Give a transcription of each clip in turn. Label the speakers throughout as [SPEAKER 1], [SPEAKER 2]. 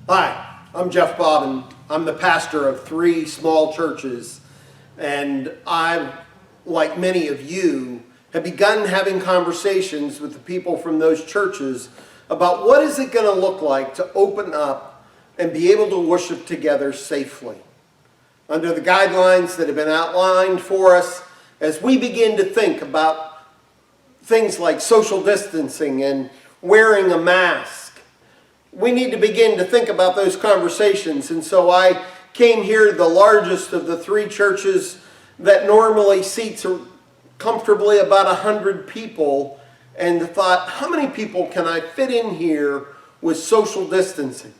[SPEAKER 1] Hi, I'm Jeff Bobbin. I'm the pastor of 3 small churches, and I, like many of you, have begun having conversations with the people from those churches about what is it going to look like to open up and be able to worship together safely under the guidelines that have been outlined for us as we begin to think about things like social distancing and wearing a mask. We need to begin to think about those conversations. And so I came here to the largest of the 3 churches that normally seats comfortably about 100 people, and thought, how many people can I fit in here with social distancing?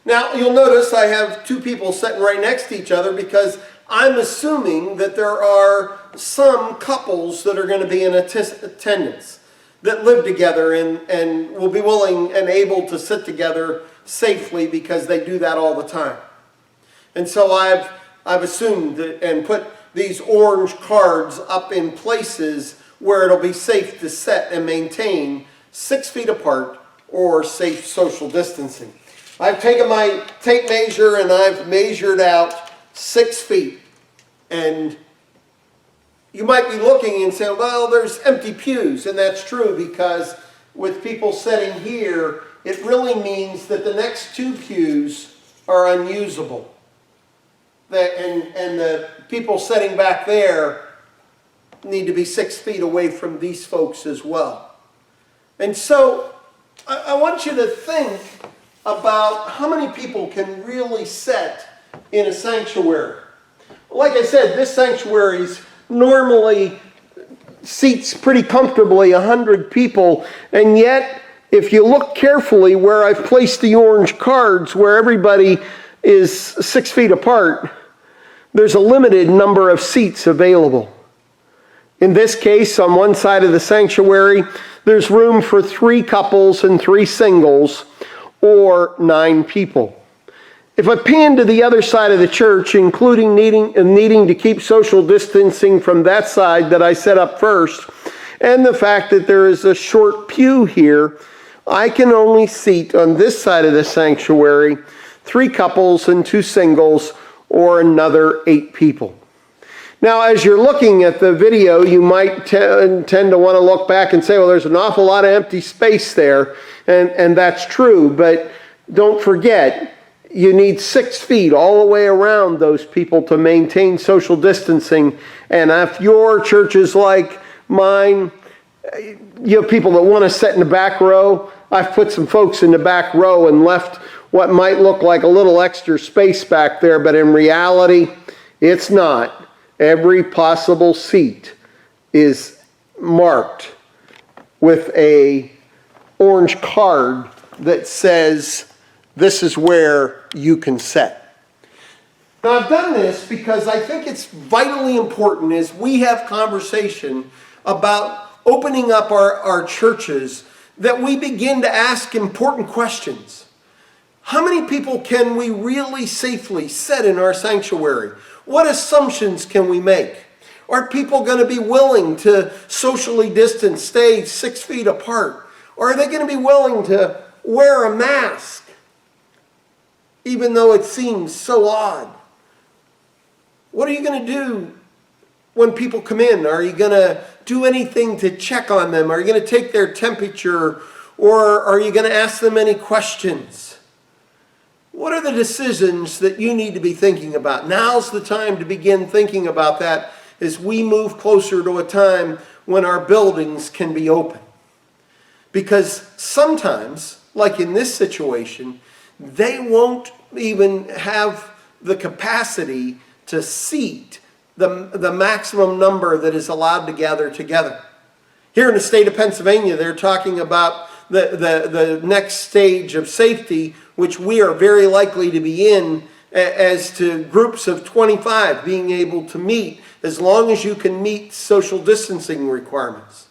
[SPEAKER 1] Now, you'll notice I have 2 people sitting right next to each other because I'm assuming that there are some couples that are going to be in attendance that live together and will be willing and able to sit together safely because they do that all the time. And so I've assumed and put these orange cards up in places where it'll be safe to set and maintain 6 feet apart or safe social distancing. I've taken my tape measure and I've measured out 6 feet. And you might be looking and saying, well, there's empty pews, and that's true because with people sitting here, it really means that the next 2 pews are unusable. And the people sitting back there need to be 6 feet away from these folks as well. And so I want you to think about how many people can really sit in a sanctuary. Like I said, this sanctuary's normally seats pretty comfortably 100 people, and yet if you look carefully where I've placed the orange cards where everybody is 6 feet apart, there's a limited number of seats available. In this case, on one side of the sanctuary, there's room for 3 couples and 3 singles, or 9 people. If I pan to the other side of the church, including needing to keep social distancing from that side that I set up first, and the fact that there is a short pew here, I can only seat on this side of the sanctuary 3 couples and 2 singles, or another 8 people. Now, as you're looking at the video, you might tend to want to look back and say, well, there's an awful lot of empty space there, and that's true, but don't forget, you need 6 feet all the way around those people to maintain social distancing. And if your church is like mine, you have people that want to sit in the back row. I've put some folks in the back row and left what might look like a little extra space back there, but in reality, it's not. Every possible seat is marked with an orange card that says, this is where you can sit. Now, I've done this because I think it's vitally important as we have conversation about opening up our churches that we begin to ask important questions. How many people can we really safely sit in our sanctuary? What assumptions can we make? Are people going to be willing to socially distance, stay 6 feet apart? Or are they going to be willing to wear a mask? Even though it seems so odd. What are you going to do when people come in? Are you going to do anything to check on them? Are you going to take their temperature? Or are you going to ask them any questions? What are the decisions that you need to be thinking about? Now's the time to begin thinking about that as we move closer to a time when our buildings can be open. Because sometimes, like in this situation, they won't even have the capacity to seat the maximum number that is allowed to gather together. Here in the state of Pennsylvania, they're talking about the next stage of safety, which we are very likely to be in, as to groups of 25 being able to meet as long as you can meet social distancing requirements.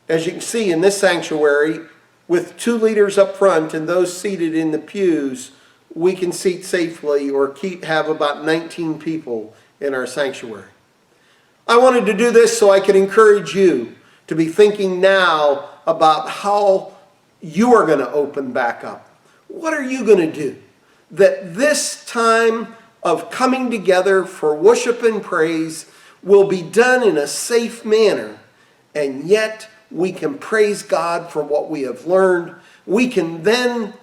[SPEAKER 1] As you can see in this sanctuary, with 2 leaders up front and those seated in the pews, we can seat safely or have about 19 people in our sanctuary. I wanted to do this so I could encourage you to be thinking now about how you are going to open back up. What are you going to do that this time of coming together for worship and praise will be done in a safe manner, and yet we can praise God for what we have learned? We can then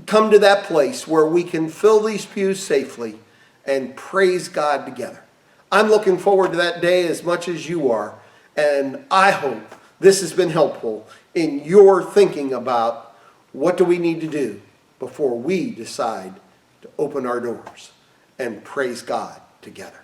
[SPEAKER 1] come to that place where we can fill these pews safely and praise God together. I'm looking forward to that day as much as you are, and I hope this has been helpful in your thinking about what do we need to do before we decide to open our doors and praise God together.